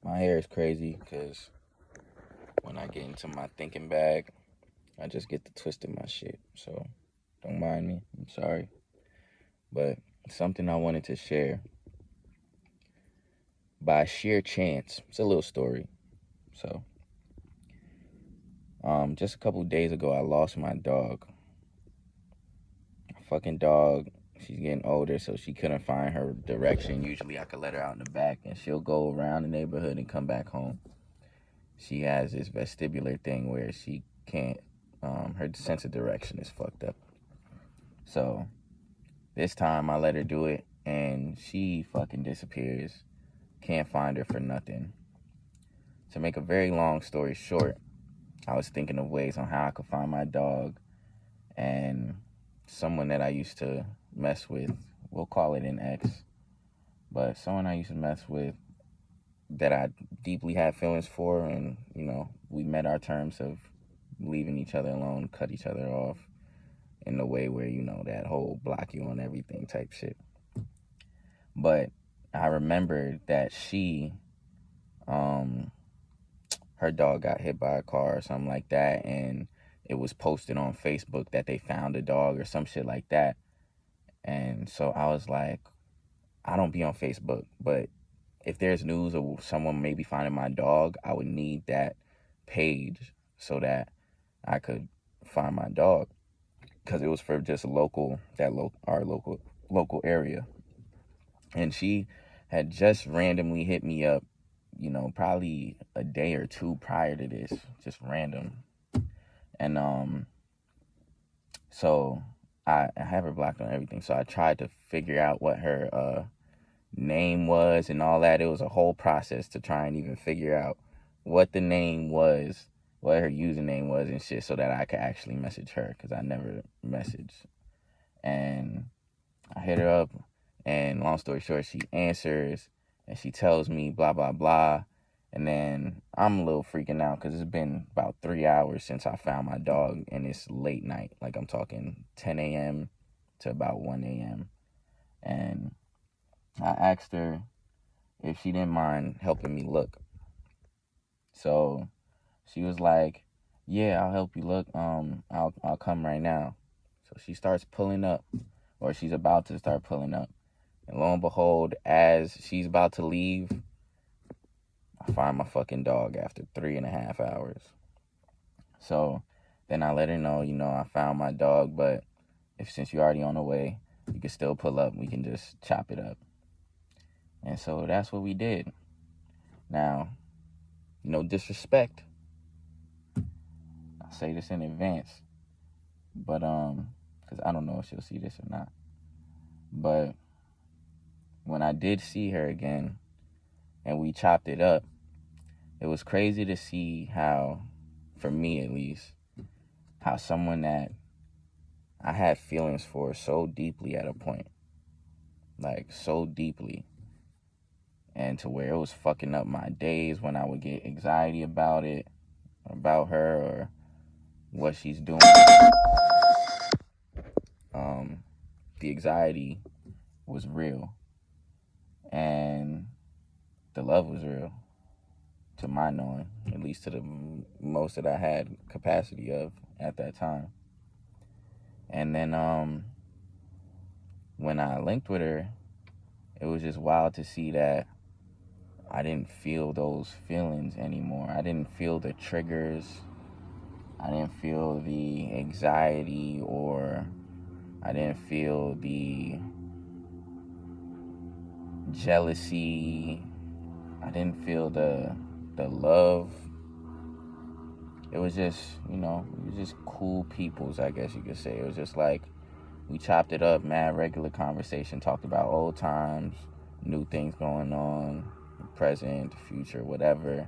My hair is crazy because when I get into my thinking bag, I just get to twisting my shit. So don't mind me. I'm sorry. But something I wanted to share by sheer chance. It's a little story. So, just a couple days ago, I lost my dog. A fucking dog. She's getting older, so she couldn't find her direction. Usually, I could let her out in the back, and she'll go around the neighborhood and come back home. She has this vestibular thing where she can't. Her sense of direction is fucked up. So this time, I let her do it, and she fucking disappears. Can't find her for nothing. To make a very long story short, I was thinking of ways on how I could find my dog, and someone that I used to mess with, we'll call it an ex, but someone I used to mess with that I deeply had feelings for, and, we met our terms of leaving each other alone, cut each other off in the way where, that whole block you on everything type shit. But I remembered that her dog got hit by a car or something like that, and it was posted on Facebook that they found a dog or some shit like that. And so I was like, I don't be on Facebook, but if there's news of someone maybe finding my dog, I would need that page so that I could find my dog, because it was for just our local area. And she had just randomly hit me up, probably a day or two prior to this, just random. And so I have her blocked on everything. So I tried to figure out what her name was and all that. It was a whole process to try and even figure out what the name was, what her username was and shit, so that I could actually message her, because I never messaged. And I hit her up, and long story short, she answers, and she tells me blah, blah, blah. And then I'm a little freaking out because it's been about 3 hours since I found my dog, and it's late night. Like, I'm talking 10 a.m. to about 1 a.m. And I asked her if she didn't mind helping me look. So she was like, yeah, I'll help you look. I'll come right now. So she starts pulling up, or she's about to start pulling up. And lo and behold, as she's about to leave, I find my fucking dog after 3.5 hours. So then I let her know, I found my dog, but since you're already on the way, you can still pull up. We can just chop it up. And so that's what we did. Now, no disrespect. I say this in advance, but because I don't know if she'll see this or not. But when I did see her again, and we chopped it up, it was crazy to see how, for me at least, how someone that I had feelings for so deeply at a point, like so deeply, and to where it was fucking up my days when I would get anxiety about it, about her, or what she's doing. The anxiety was real, and the love was real, to my knowing, at least to the most that I had capacity of at that time. And then when I linked with her, it was just wild to see that I didn't feel those feelings anymore. I didn't feel the triggers. I didn't feel the anxiety, or I didn't feel the jealousy. I didn't feel the love. It was just, cool peoples, I guess you could say. It was just like, we chopped it up, mad regular conversation, talked about old times, new things going on, the present, the future, whatever.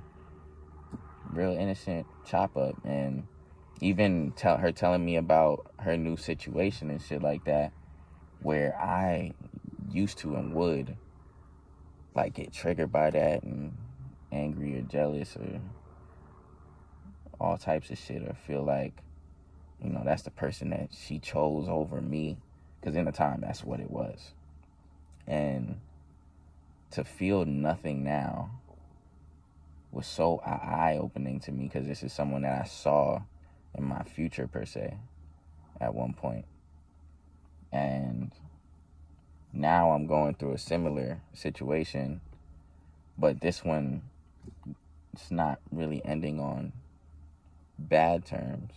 Real innocent chop up. And even her telling me about her new situation and shit like that, where I used to and would like get triggered by that and angry or jealous or all types of shit, or feel like, that's the person that she chose over me, because in the time that's what it was. And to feel nothing now, was so eye-opening to me, because this is someone that I saw in my future, per se, at one point. And now I'm going through a similar situation, but this one, it's not really ending on bad terms,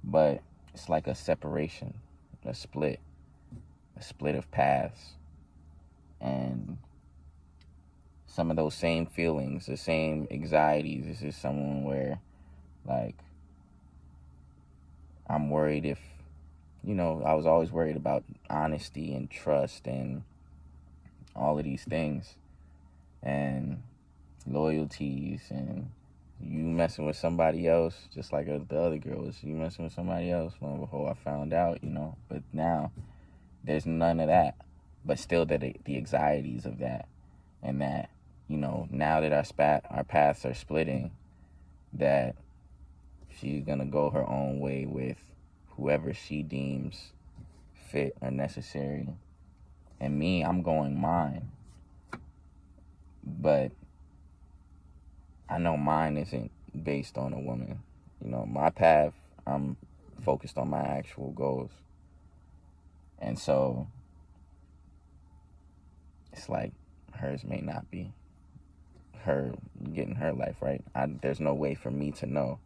but it's like a separation, a split of paths. And some of those same feelings, the same anxieties. This is someone where, like, I'm worried if, I was always worried about honesty and trust and all of these things, and loyalties, and you messing with somebody else, just like the other girl was, you messing with somebody else long before I found out, but now there's none of that, but still the anxieties of that, and that, now that our paths are splitting, that she's gonna go her own way with whoever she deems fit or necessary, and me, I'm going mine. But I know mine isn't based on a woman. My path, I'm focused on my actual goals. And so it's like hers may not be. Her getting her life right. There's no way for me to know.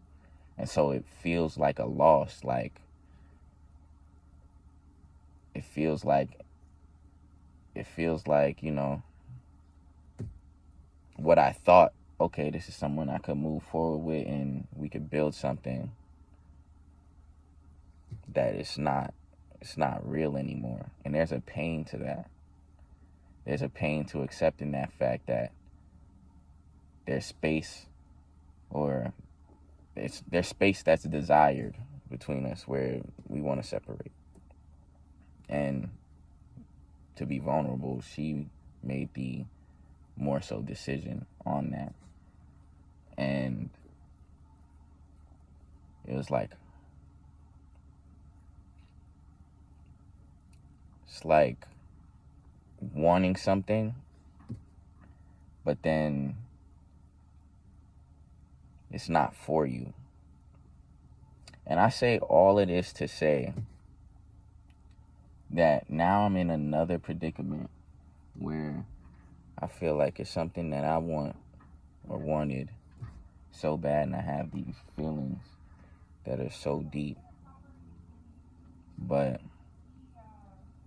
And so it feels like a loss. Like, it feels like, what I thought, okay, this is someone I could move forward with and we could build something, that it's not real anymore. And there's a pain to that. There's a pain to accepting that fact that there's space, or there's space that's desired between us where we want to separate. And to be vulnerable, she made the more so decision on that. And it was like, it's like wanting something, but then it's not for you. And I say all of this to say that now I'm in another predicament where I feel like it's something that I want or wanted so bad, and I have these feelings that are so deep. But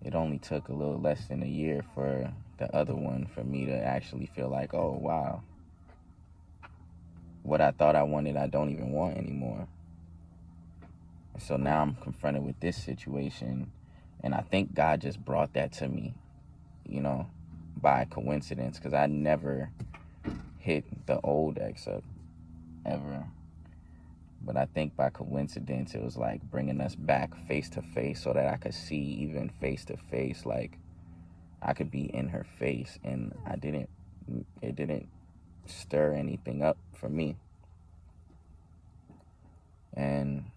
it only took a little less than a year for the other one, for me to actually feel like, oh, wow, what I thought I wanted, I don't even want anymore. And so now I'm confronted with this situation, and I think God just brought that to me, by coincidence, because I never hit the old ex up, ever. But I think by coincidence, it was like bringing us back face to face, so that I could see, even face to face, like I could be in her face, and it didn't stir anything up for me. And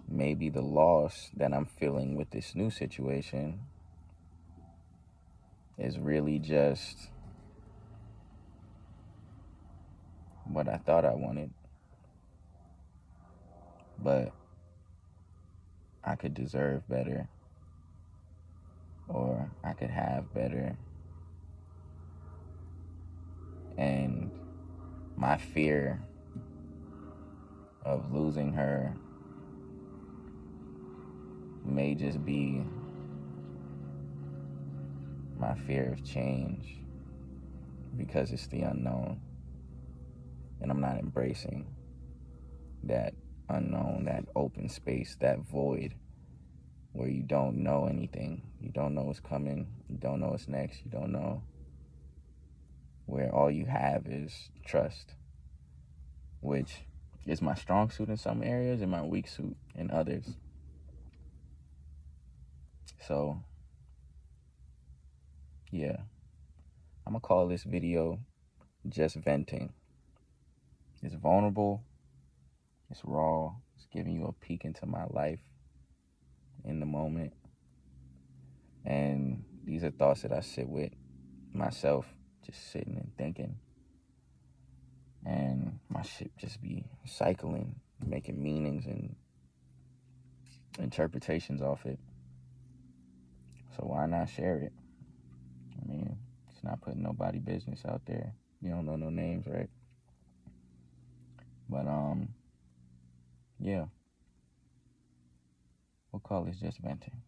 maybe the loss that I'm feeling with this new situation is really just what I thought I wanted. But I could deserve better, or I could have better. And my fear of losing her may just be my fear of change, because it's the unknown. And I'm not embracing that unknown, that open space, that void where you don't know anything. You don't know what's coming. You don't know what's next. You don't know, where all you have is trust, which is my strong suit in some areas and my weak suit in others. So, yeah, I'm going to call this video just venting. It's vulnerable. It's raw. It's giving you a peek into my life in the moment. And these are thoughts that I sit with myself, just sitting and thinking. and my shit just be cycling, making meanings and interpretations off it. So why not share it? I mean, it's not putting nobody business out there. You don't know no names, right? But yeah, we'll call this just venting.